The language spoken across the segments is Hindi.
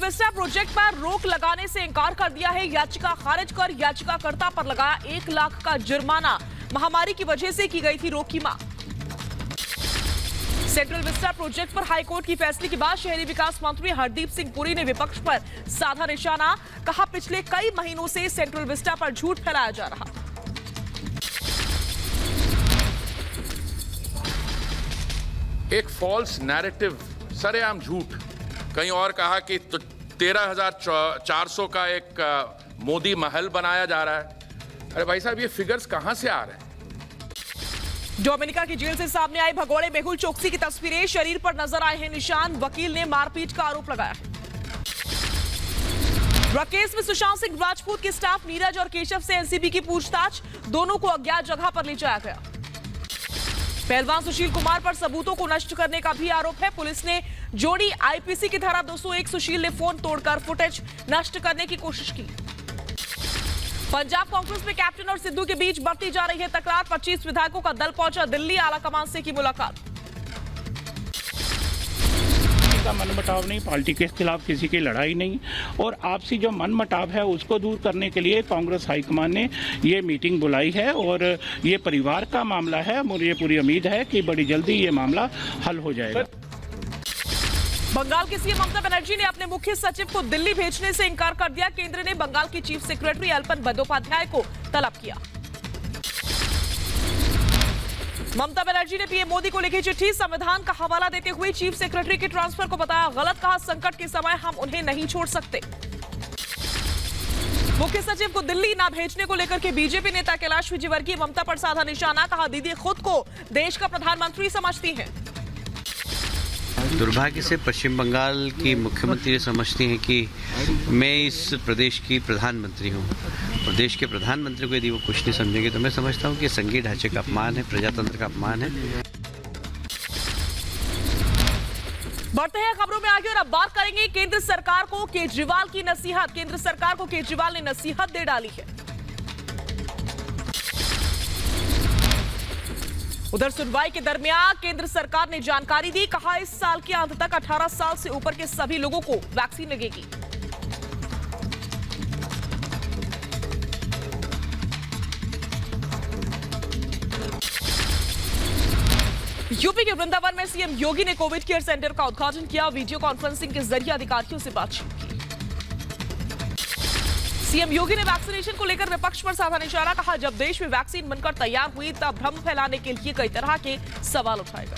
विस्टा प्रोजेक्ट पर रोक लगाने से इनकार कर दिया है। याचिका खारिज कर याचिकाकर्ता पर लगाया 1 लाख का जुर्माना। महामारी की वजह से की गई थी रोक की मांग। सेंट्रल विस्टा प्रोजेक्ट पर हाईकोर्ट की फैसले के बाद शहरी विकास मंत्री हरदीप सिंह पुरी ने विपक्ष पर साधा निशाना। कहा, पिछले कई महीनों से सेंट्रल विस्टा पर झूठ फैलाया जा रहा। एक फॉल्स नैरेटिव, सरेआम झूठ। कहीं और कहा कि 13,400 का एक मोदी महल बनाया जा रहा है। अरे भाई साहब, ये फिगर्स कहां से आ रहे हैं? डोमिनिका की जेल से सामने आई भगोड़े मेहुल चोकसी की तस्वीरें। शरीर पर नजर आए हैं निशान। वकील ने मारपीट का आरोप लगाया। ड्रग केस में सुशांत सिंह राजपूत के स्टाफ नीरज और केशव से एनसीबी की पूछताछ। दोनों को अज्ञात जगह पर ले जाया गया। पहलवान सुशील कुमार पर सबूतों को नष्ट करने का भी आरोप है। पुलिस ने जोड़ी आईपीसी की धारा 201। सुशील ने फोन तोड़कर फुटेज नष्ट करने की कोशिश की। पंजाब कांग्रेस में कैप्टन और सिद्धू के बीच बढ़ती जा रही है तकरार। 25 विधायकों का दल पहुंचा दिल्ली। आलाकमान से की मुलाकात। का मनमुटाव नहीं, पार्टी के खिलाफ किसी की लड़ाई नहीं, और आपसी जो मनमुटाव है उसको दूर करने के लिए कांग्रेस हाईकमान ने ये मीटिंग बुलाई है और ये परिवार का मामला है। मुझे पूरी उम्मीद है कि बड़ी जल्दी ये मामला हल हो जाएगा। बंगाल की सीएम ममता बनर्जी ने अपने मुख्य सचिव को दिल्ली भेजने से इनकार कर दिया। केंद्र ने बंगाल की चीफ सेक्रेटरी अल्पन बंदोपाध्याय को तलब किया। ममता बनर्जी ने पीएम मोदी को लिखी चिट्ठी। संविधान का हवाला देते हुए चीफ सेक्रेटरी के ट्रांसफर को बताया गलत। कहा, संकट के समय हम उन्हें नहीं छोड़ सकते। मुख्य सचिव को दिल्ली न भेजने को लेकर के बीजेपी नेता कैलाश विजयवर्गीय ममता पर साधा निशाना। कहा, दीदी खुद को देश का प्रधानमंत्री समझती हैं। दुर्भाग्य से पश्चिम बंगाल की मुख्यमंत्री समझती हैं कि मैं इस प्रदेश की प्रधानमंत्री हूं। प्रदेश के प्रधानमंत्री को यदि वो कुछ नहीं समझेंगे तो मैं समझता हूं कि संघीय ढांचे का अपमान है, प्रजातंत्र का अपमान है। बढ़ते हैं खबरों में आगे और अब बात करेंगे केंद्र सरकार को केजरीवाल की नसीहत। केंद्र सरकार को केजरीवाल ने नसीहत दे डाली है। उधर सुनवाई के दरमियान केंद्र सरकार ने जानकारी दी। कहा, इस साल के अंत तक 18 साल से ऊपर के सभी लोगों को वैक्सीन लगेगी। यूपी के वृंदावन में सीएम योगी ने कोविड केयर सेंटर का उद्घाटन किया। वीडियो कॉन्फ्रेंसिंग के जरिए अधिकारियों से बातचीत की। सीएम योगी ने वैक्सीनेशन को लेकर विपक्ष पर साधा निशाना। कहा, जब देश में वैक्सीन बनकर तैयार हुई तब भ्रम फैलाने के लिए कई तरह के सवाल उठाए गए।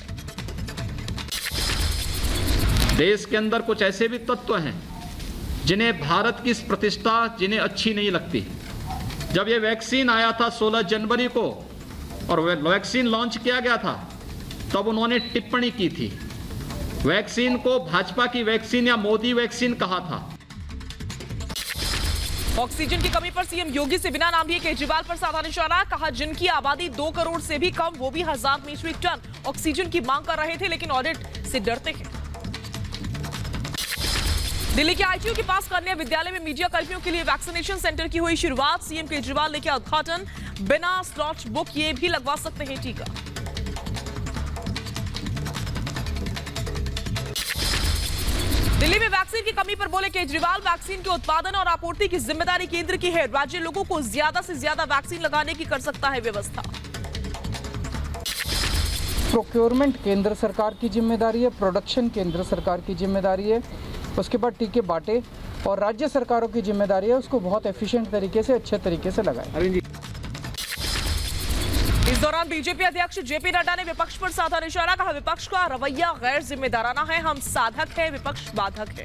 देश के अंदर कुछ ऐसे भी तत्व हैं जिन्हें भारत की प्रतिष्ठा जिन्हें अच्छी नहीं लगती। जब ये वैक्सीन आया था 16 जनवरी को और वैक्सीन लॉन्च किया गया था, तब उन्होंने टिप्पणी की थी। वैक्सीन को भाजपा की वैक्सीन या मोदी वैक्सीन कहा था। ऑक्सीजन की कमी पर सीएम योगी से बिना नाम लिए केजरीवाल पर साधा निशाना। कहा, जिनकी आबादी 2 करोड़ से भी कम, वो भी 1000 मीट्रिक टन ऑक्सीजन की मांग कर रहे थे, लेकिन ऑडिट से डरते हैं। दिल्ली के आईटीयू के पास कन्या विद्यालय में मीडिया कर्मियों के लिए वैक्सीनेशन सेंटर की हुई शुरुआत। सीएम केजरीवाल ने किया उद्घाटन। बिना स्लॉट बुक ये भी लगवा सकते हैं टीका। दिल्ली में वैक्सीन की कमी पर बोले केजरीवाल, वैक्सीन के उत्पादन और आपूर्ति की जिम्मेदारी केंद्र की है। राज्य लोगों को ज्यादा से ज्यादा वैक्सीन लगाने की कर सकता है व्यवस्था। प्रोक्योरमेंट केंद्र सरकार की जिम्मेदारी है, प्रोडक्शन केंद्र सरकार की जिम्मेदारी है, उसके बाद टीके बांटे और राज्य सरकारों की जिम्मेदारी है उसको बहुत एफिशिएंट तरीके से, अच्छे तरीके से लगाएं। इस दौरान बीजेपी अध्यक्ष जेपी नड्डा ने विपक्ष पर साधा निशाना। कहा, विपक्ष का रवैया गैर जिम्मेदाराना है। हम साधक हैं, विपक्ष बाधक है।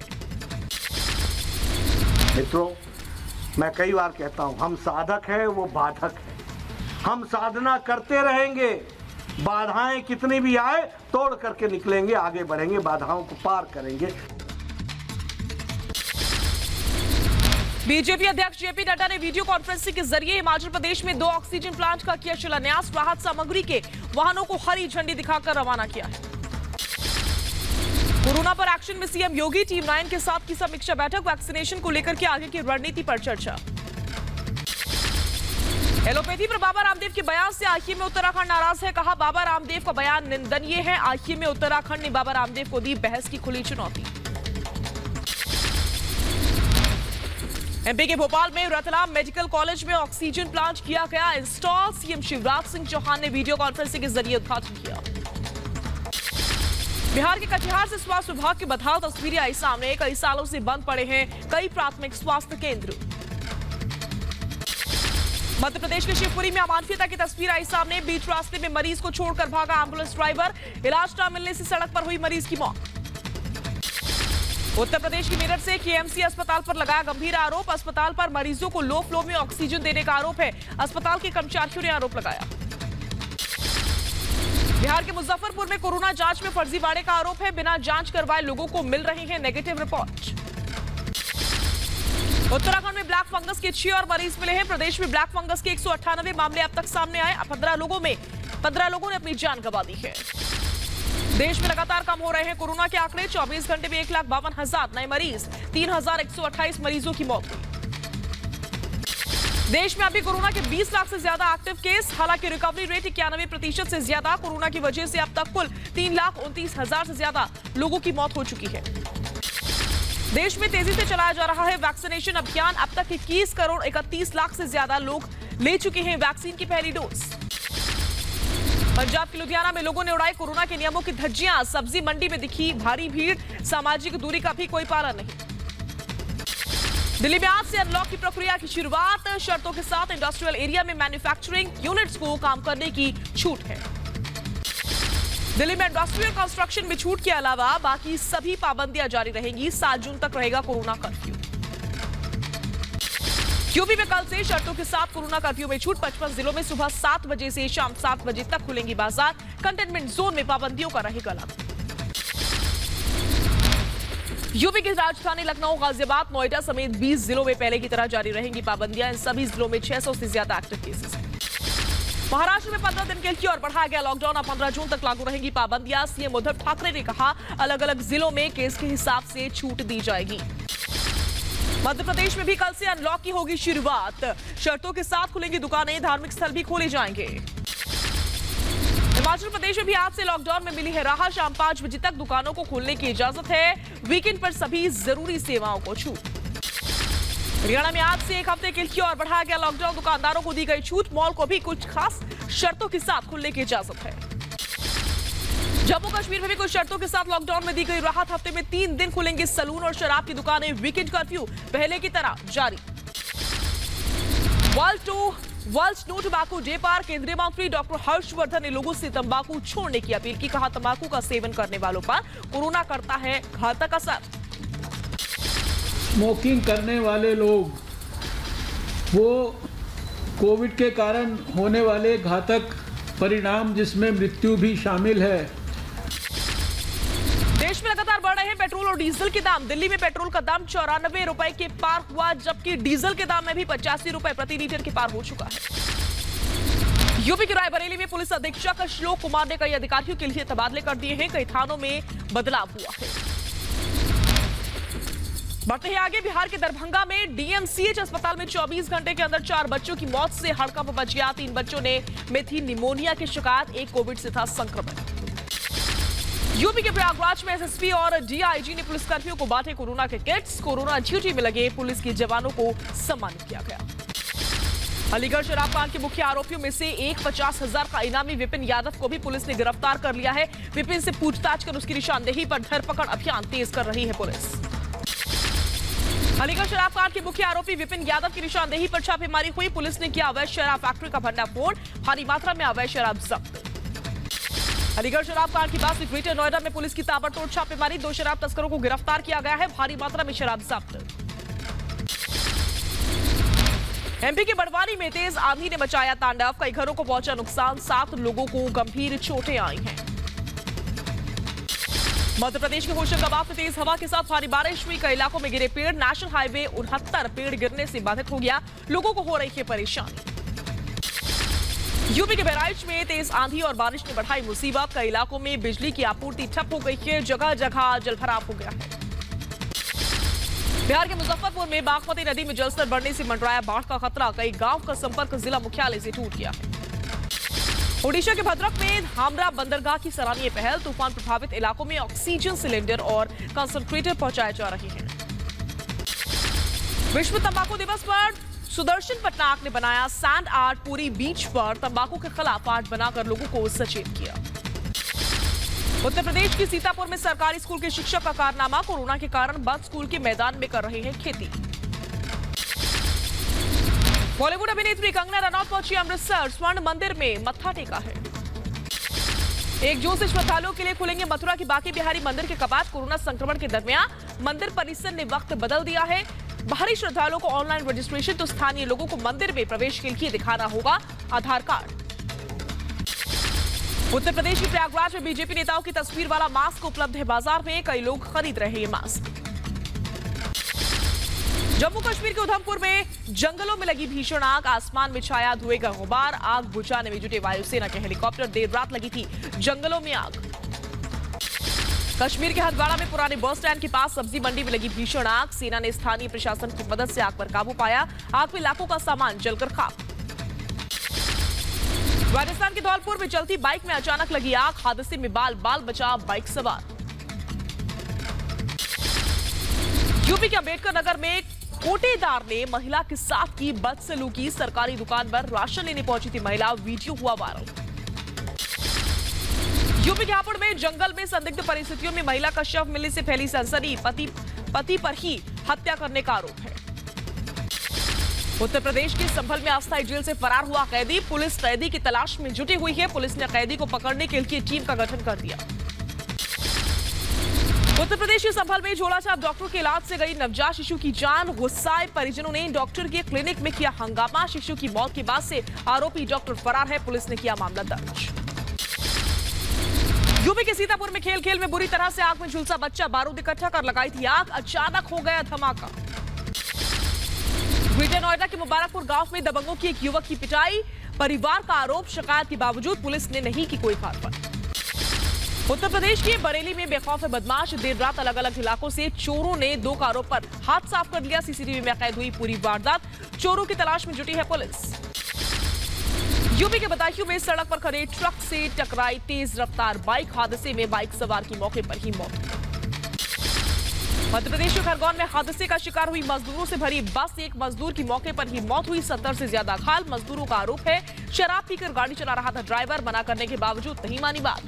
मित्रों, मैं कई बार कहता हूं, हम साधक हैं, वो बाधक है। हम साधना करते रहेंगे, बाधाएं कितनी भी आए तोड़ करके निकलेंगे, आगे बढ़ेंगे, बाधाओं को पार करेंगे। बीजेपी अध्यक्ष जेपी नड्डा ने वीडियो कॉन्फ्रेंसिंग के जरिए हिमाचल प्रदेश में 2 ऑक्सीजन प्लांट का किया शिलान्यास। राहत सामग्री के वाहनों को हरी झंडी दिखाकर रवाना किया है। कोरोना पर एक्शन में सीएम योगी, टीम 9 के साथ की समीक्षा बैठक। वैक्सीनेशन को लेकर के आगे की रणनीति पर चर्चा। एलोपैथी पर बाबा रामदेव के बयान से आईएमए उत्तराखंड नाराज है। कहा, बाबा रामदेव का बयान निंदनीय है। आईएमए उत्तराखंड ने बाबा रामदेव को दी बहस की खुली चुनौती। एमपी के भोपाल में रतलाम मेडिकल कॉलेज में ऑक्सीजन प्लांट किया गया इंस्टॉल। सीएम शिवराज सिंह चौहान ने वीडियो कॉन्फ्रेंसिंग के जरिए उद्घाटन किया। बिहार के कटिहार से स्वास्थ्य विभाग की बदहाल तस्वीरें आई सामने। कई सालों से बंद पड़े हैं कई प्राथमिक स्वास्थ्य केंद्र। मध्य प्रदेश के शिवपुरी में अमानवीयता की तस्वीर आई सामने। बीच रास्ते में मरीज को छोड़कर भागा एम्बुलेंस ड्राइवर। इलाज न मिलने से सड़क पर हुई मरीज की मौत। उत्तर प्रदेश की मेरठ से केएमसी अस्पताल पर लगाया गंभीर आरोप। अस्पताल पर मरीजों को लो फ्लो में ऑक्सीजन देने का आरोप है। अस्पताल के कर्मचारियों ने आरोप लगाया। बिहार के मुजफ्फरपुर में कोरोना जांच में फर्जीवाड़े का आरोप है। बिना जांच करवाए लोगों को मिल रही है नेगेटिव रिपोर्ट। उत्तराखंड में ब्लैक फंगस के 6 और मरीज मिले हैं। प्रदेश में ब्लैक फंगस के 198 मामले अब तक सामने आए। 15 लोगों ने अपनी जान गंवा दी है। देश में लगातार कम हो रहे हैं कोरोना के आंकड़े। 24 घंटे में 1,52,000 नए मरीज, 3,128 मरीजों की मौत हुई। देश में अभी कोरोना के 20 लाख से ज्यादा एक्टिव केस। हालांकि रिकवरी रेट 91% से ज्यादा। कोरोना की वजह से अब तक कुल 3,29,000 से ज्यादा लोगों की मौत हो चुकी है। देश में तेजी से चलाया जा रहा है वैक्सीनेशन अभियान। अब तक 21 करोड़ 31 लाख से ज्यादा लोग ले चुके हैं वैक्सीन की पहली डोज। पंजाब के लुधियाना में लोगों ने उड़ाई कोरोना के नियमों की धज्जियां। सब्जी मंडी में दिखी भारी भीड़। सामाजिक दूरी का भी कोई पालन नहीं। दिल्ली में आज से अनलॉक की प्रक्रिया की शुरुआत। शर्तों के साथ इंडस्ट्रियल एरिया में मैन्युफैक्चरिंग यूनिट्स को काम करने की छूट है। दिल्ली में इंडस्ट्रियल कंस्ट्रक्शन में छूट के अलावा बाकी सभी पाबंदियां जारी रहेंगी। 7 जून तक रहेगा कोरोना कर्फ्यू। यूपी में कल से शर्तों के साथ कोरोना कर्फ्यू में छूट। 55 जिलों में सुबह 7 बजे से शाम 7 बजे तक खुलेंगी बाजार। कंटेनमेंट जोन में पाबंदियों का रहेगा लागू। यूपी की राजधानी लखनऊ, गाजियाबाद, नोएडा समेत 20 जिलों में पहले की तरह जारी रहेंगी पाबंदियां। इन सभी जिलों में 600 से ज्यादा एक्टिव केसेस हैं। महाराष्ट्र में 15 दिन के लिए और बढ़ाया गया लॉकडाउन। अब 15 जून तक लागू रहेंगी पाबंदियां। सीएम उद्धव ठाकरे ने कहा अलग अलग जिलों में केस के हिसाब से छूट दी जाएगी। मध्य प्रदेश में भी कल से अनलॉक की होगी शुरुआत। शर्तों के साथ खुलेंगी दुकानें। धार्मिक स्थल भी खोले जाएंगे। हिमाचल प्रदेश में भी आज से लॉकडाउन में मिली है राहत। शाम 5 बजे तक दुकानों को खोलने की इजाजत है। वीकेंड पर सभी जरूरी सेवाओं को छूट। हरियाणा में आज से 1 हफ्ते के लिए और बढ़ाया गया लॉकडाउन। दुकानदारों को दी गई छूट। मॉल को भी कुछ खास शर्तों के साथ खुलने की इजाजत है। जम्मू कश्मीर में भी कुछ शर्तों के साथ लॉकडाउन में दी गई राहत। हफ्ते में 3 दिन खुलेंगे सलून और शराब की दुकानें। वीकेंड कर्फ्यू पहले की तरह जारी। वर्ल्ड नो टोबैको डे पर केंद्रीय मंत्री डॉक्टर हर्षवर्धन ने लोगों से तंबाकू छोड़ने की अपील की। कहा तंबाकू का सेवन करने वालों पर कोरोना करता है घातक असर। स्मोकिंग करने वाले लोग वो कोविड के कारण होने वाले घातक परिणाम जिसमें मृत्यु भी शामिल है। देश में लगातार बढ़ रहे हैं पेट्रोल और डीजल के दाम। दिल्ली में पेट्रोल का दाम 94 रुपए के पार हुआ, जबकि डीजल के दाम में भी 85 रुपए प्रति लीटर के पार हो चुका है। यूपी के रायबरेली में पुलिस अधीक्षक श्लोक कुमार ने कई अधिकारियों के लिए तबादले कर दिए हैं। कई थानों में बदलाव हुआ है। बढ़ते ही आगे, बिहार के दरभंगा में डीएमसीएच अस्पताल में 24 घंटे के अंदर 4 बच्चों की मौत से हड़कंप मच गया। 3 बच्चों में थी निमोनिया की शिकायत। एक कोविड से था संक्रमित। यूपी के प्रयागराज में एसएसपी और डीआईजी ने पुलिसकर्मियों को बांटे कोरोना के किट्स। कोरोना ड्यूटी में लगे पुलिस के जवानों को सम्मानित किया गया। अलीगढ़ शराब कांड के मुख्य आरोपियों में से एक 50,000 का इनामी विपिन यादव को भी पुलिस ने गिरफ्तार कर लिया है। विपिन से पूछताछ कर उसकी निशानदेही पर धरपकड़ अभियान तेज कर रही है पुलिस। अलीगढ़ शराब कांड के मुख्य आरोपी विपिन यादव की निशानदेही पर छापेमारी हुई। पुलिस ने किया अवैध शराब फैक्ट्री का भंडाफोड़। भारी मात्रा में अवैध शराब जब्त। अलीगढ़ शराब कांड के बाद से ग्रेटर नोएडा में पुलिस की ताबड़तोड़ छापेमारी। 2 शराब तस्करों को गिरफ्तार किया गया है। भारी मात्रा में शराब जब्त। एमपी के बड़वानी में तेज आंधी ने मचाया तांडव। कई घरों को पहुंचा नुकसान। 7 लोगों को गंभीर चोटें आई हैं। मध्य प्रदेश के होशंगाबाद में तेज हवा के साथ भारी बारिश हुई। कई इलाकों में गिरे पेड़। नेशनल हाईवे 69 पेड़ गिरने से बाधित हो गया। लोगों को हो रही है परेशानी। यूपी के बहराइच में तेज आंधी और बारिश ने बढ़ाई मुसीबत। कई इलाकों में बिजली की आपूर्ति ठप हो गई है। जगह जगह जलभराव हो गया है। बिहार के मुजफ्फरपुर में बागमती नदी में जलस्तर बढ़ने से मंडराया बाढ़ का खतरा। कई गांव का संपर्क जिला मुख्यालय से टूट गया है। ओडिशा के भद्रक में धामरा बंदरगाह की सराहनीय पहल। तूफान प्रभावित इलाकों में ऑक्सीजन सिलेंडर और कंसंट्रेटर पहुंचाए जा रहे हैं। विश्व तंबाकू दिवस पर सुदर्शन पटनायक ने बनाया सैंड आर्ट पूरी बीच पर तंबाकू के खिलाफ आर्ट बनाकर लोगों को सचेत किया। उत्तर प्रदेश की सीतापुर में सरकारी स्कूल के शिक्षक का कारनामा, कोरोना के कारण बंद स्कूल के मैदान में कर रहे हैं खेती। बॉलीवुड अभिनेत्री कंगना रनौत पहुंची अमृतसर, स्वर्ण मंदिर में मत्था टेका है। 1 जून से श्रद्धालुओं के लिए खुलेंगे मथुरा की बांके बिहारी मंदिर के कपाट। कोरोना संक्रमण के दरमियान मंदिर परिसर ने वक्त बदल दिया है। बाहरी श्रद्धालुओं को ऑनलाइन रजिस्ट्रेशन तो स्थानीय लोगों को मंदिर में प्रवेश के लिए दिखाना होगा आधार कार्ड। उत्तर प्रदेश के प्रयागराज में बीजेपी नेताओं की तस्वीर वाला मास्क उपलब्ध है बाजार में, कई लोग खरीद रहे हैं ये मास्क। जम्मू कश्मीर के उधमपुर में जंगलों में लगी भीषण आग, आसमान में छाया धुएं का गुबार। आग बुझाने में जुटे वायुसेना के हेलीकॉप्टर, देर रात लगी थी जंगलों में आग। कश्मीर के हंदवाड़ा में पुराने बस स्टैंड के पास सब्जी मंडी में लगी भीषण आग, सेना ने स्थानीय प्रशासन की मदद से आग पर काबू पाया। आग में लाखों का सामान जलकर खाक। राजस्थान के धौलपुर में चलती बाइक में अचानक लगी आग, हादसे में बाल बाल बचा बाइक सवार। यूपी के अंबेडकर नगर में कोटेदार ने महिला के साथ की बदसलूकी, सरकारी दुकान पर राशन लेने पहुंची थी महिला, वीडियो हुआ वायरल। यूपी के हापुड़ में जंगल में संदिग्ध परिस्थितियों में महिला का शव मिलने से फैली सनसनी, पति पर ही हत्या करने का आरोप है। उत्तर प्रदेश के संभल में अस्थायी जेल से फरार हुआ कैदी, पुलिस कैदी की तलाश में जुटी हुई है। पुलिस ने कैदी को पकड़ने के लिए टीम का गठन कर दिया। उत्तर प्रदेश के संभल में झोलाछाप डॉक्टर के इलाज से गई नवजात शिशु की जान, गुस्साए परिजनों ने डॉक्टर के क्लिनिक में किया हंगामा। शिशु की मौत के बाद से आरोपी डॉक्टर फरार है, पुलिस ने किया मामला दर्ज। यूपी के सीतापुर में खेल खेल में बुरी तरह से आग में झुलसा बच्चा, बारूद इकट्ठा कर लगाई थी आग, अचानक हो गया धमाका। ग्रेटर नोएडा के मुबारकपुर गांव में दबंगों की एक युवक की पिटाई, परिवार का आरोप, शिकायत के बावजूद पुलिस ने नहीं की कोई कार्रवाई। उत्तर प्रदेश के बरेली में बेखौफ बदमाश, देर रात अलग अलग इलाकों से चोरों ने 2 कारों पर हाथ साफ कर लिया। सीसीटीवी में कैद हुई पूरी वारदात, चोरों की तलाश में जुटी है पुलिस। यूपी के बदायूं में सड़क पर खड़े ट्रक से टकराई तेज रफ्तार बाइक, हादसे में बाइक सवार की मौके पर ही मौत। मध्य प्रदेश के खरगोन में हादसे का शिकार हुई मजदूरों से भरी बस, एक मजदूर की मौके पर ही मौत हुई, 70 से ज्यादा घायल। मजदूरों का आरोप है शराब पीकर गाड़ी चला रहा था ड्राइवर, मना करने के बावजूद नहीं मानी बात।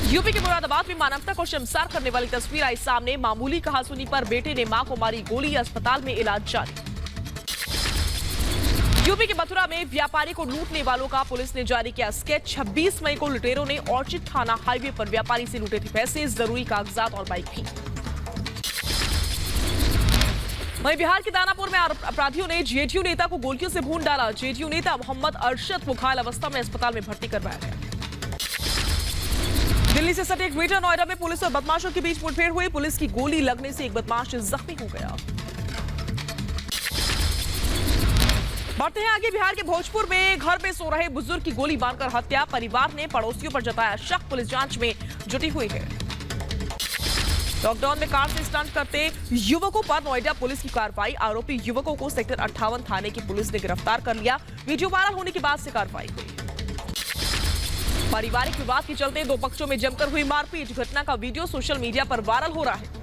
यूपी के मुरादाबाद में मानवता को शर्मसार करने वाली तस्वीर आई सामने, मामूली कहासुनी पर बेटे ने मां को मारी गोली, अस्पताल में इलाज जारी। यूपी के मथुरा में व्यापारी को लूटने वालों का पुलिस ने जारी किया स्केच। 26 मई को लुटेरों ने ऑर्चिड थाना हाईवे पर व्यापारी से लूटे थे पैसे, जरूरी कागजात और बाइक भी। वहीं बिहार के दानापुर में अपराधियों ने जेडीयू नेता को गोलियों से भून डाला। जेडीयू नेता मोहम्मद अरशद को घायल अवस्था में अस्पताल में भर्ती करवाया गया। दिल्ली से सटे ग्रेटर नोएडा में पुलिस और बदमाशों के बीच मुठभेड़ हुई, पुलिस की गोली लगने से एक बदमाश जख्मी हो गया। बढ़ते हैं आगे, बिहार के भोजपुर में घर में सो रहे बुजुर्ग की गोली मारकर हत्या, परिवार ने पड़ोसियों पर जताया शक, पुलिस जांच में जुटी हुई है। लॉकडाउन में कार से स्टंट करते युवकों पर नोएडा पुलिस की कार्रवाई, आरोपी युवकों को सेक्टर 58 थाने की पुलिस ने गिरफ्तार कर लिया। वीडियो वायरल होने के बाद से कार्रवाई हुई। पारिवारिक विवाद के चलते 2 पक्षों में जमकर हुई मारपीट, घटना का वीडियो सोशल मीडिया पर वायरल हो रहा है।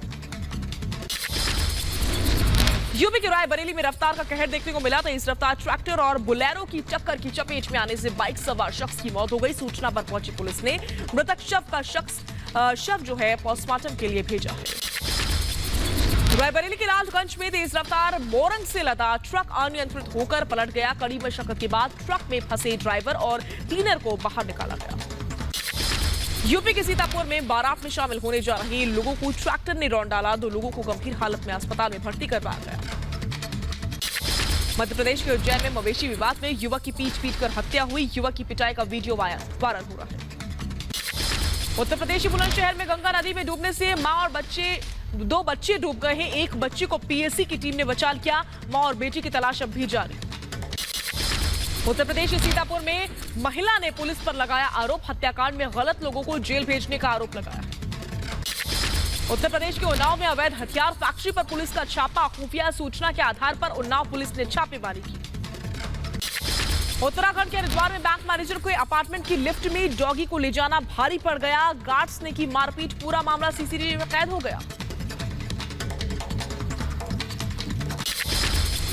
यूपी के रायबरेली में रफ्तार का कहर देखने को मिला, तेज रफ्तार ट्रैक्टर और बुलेरो की टक्कर की चपेट में आने से बाइक सवार शख्स की मौत हो गई। सूचना पर पहुंची पुलिस ने मृतक शव जो है पोस्टमार्टम के लिए भेजा है। रायबरेली के लालगंज में तेज रफ्तार मोरंग से लदा ट्रक अनियंत्रित होकर पलट गया। कड़ी मशक्कत के बाद ट्रक में फंसे ड्राइवर और क्लीनर को बाहर निकाला गया। यूपी के सीतापुर में बारात में शामिल होने जा रहे लोगों को ट्रैक्टर ने रौंद डाला, 2 लोगों को गंभीर हालत में अस्पताल में भर्ती करवाया गया। मध्य प्रदेश के उज्जैन में मवेशी विवाद में युवक की पीट कर हत्या हुई, युवक की पिटाई का वीडियो वायरल हो रहा है। उत्तर प्रदेश के बुलंदशहर में गंगा नदी में डूबने से मां और 2 बच्चे डूब गए हैं, एक बच्चे को पीएससी की टीम ने बचा लिया, मां और बेटी की तलाश अब भी जारी। उत्तर प्रदेश के सीतापुर में महिला ने पुलिस पर लगाया आरोप, हत्याकांड में गलत लोगों को जेल भेजने का आरोप लगाया। उत्तर प्रदेश के उन्नाव में अवैध हथियार फैक्ट्री पर पुलिस का छापा, खुफिया सूचना के आधार पर उन्नाव पुलिस ने छापेमारी की। उत्तराखंड के हरिद्वार में बैंक मैनेजर को अपार्टमेंट की लिफ्ट में डॉगी को ले जाना भारी पड़ गया, गार्ड्स ने की मारपीट, पूरा मामला सीसीटीवी में कैद हो गया।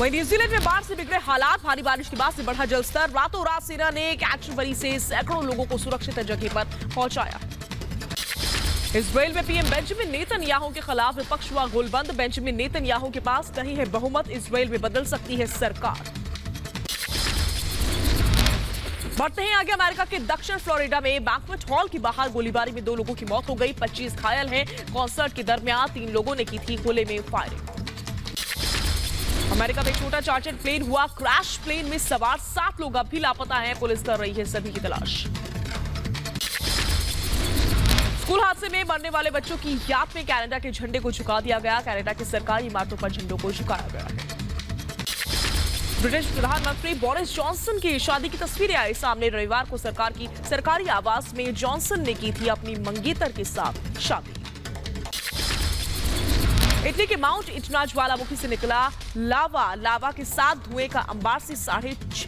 वहीं न्यूजीलैंड में बाढ़ से बिगड़े हालात, भारी बारिश के बाद से बढ़ा जलस्तर। रातों रात सेना ने एक एक्शन बरी से सैकड़ों लोगों को सुरक्षित जगह पर पहुंचाया। इजराइल में पीएम बेंजामिन नेतन्याहू के खिलाफ विपक्ष हुआ गोलबंद। बेंजामिन नेतन्याहू के पास नहीं है बहुमत, इजराइल में बदल सकती है सरकार। बढ़ते हैं आगे, अमेरिका के दक्षिण फ्लोरिडा में बैंक्वेट हॉल के बाहर गोलीबारी में 2 लोगों की मौत हो गई, 25 घायल हैं। कॉन्सर्ट के दरमियान 3 लोगों ने की थी खुले में फायरिंग। अमेरिका में एक छोटा चार्टर्ड प्लेन हुआ क्रैश, प्लेन में सवार 7 लोग अब भी लापता हैं, पुलिस कर रही है सभी की तलाश। स्कूल हादसे में मरने वाले बच्चों की याद में कनाडा के झंडे को झुका दिया गया। कनाडा की सरकारी इमारतों पर झंडों को झुकाया गया है। ब्रिटिश प्रधानमंत्री बोरिस जॉनसन की शादी की तस्वीरें आई सामने। रविवार को सरकार की सरकारी आवास में जॉनसन ने की थी अपनी मंगेतर के साथ शादी। इटली के माउंट इटना ज्वालामुखी से निकला लावा के साथ धुएं का अंबार से 6.5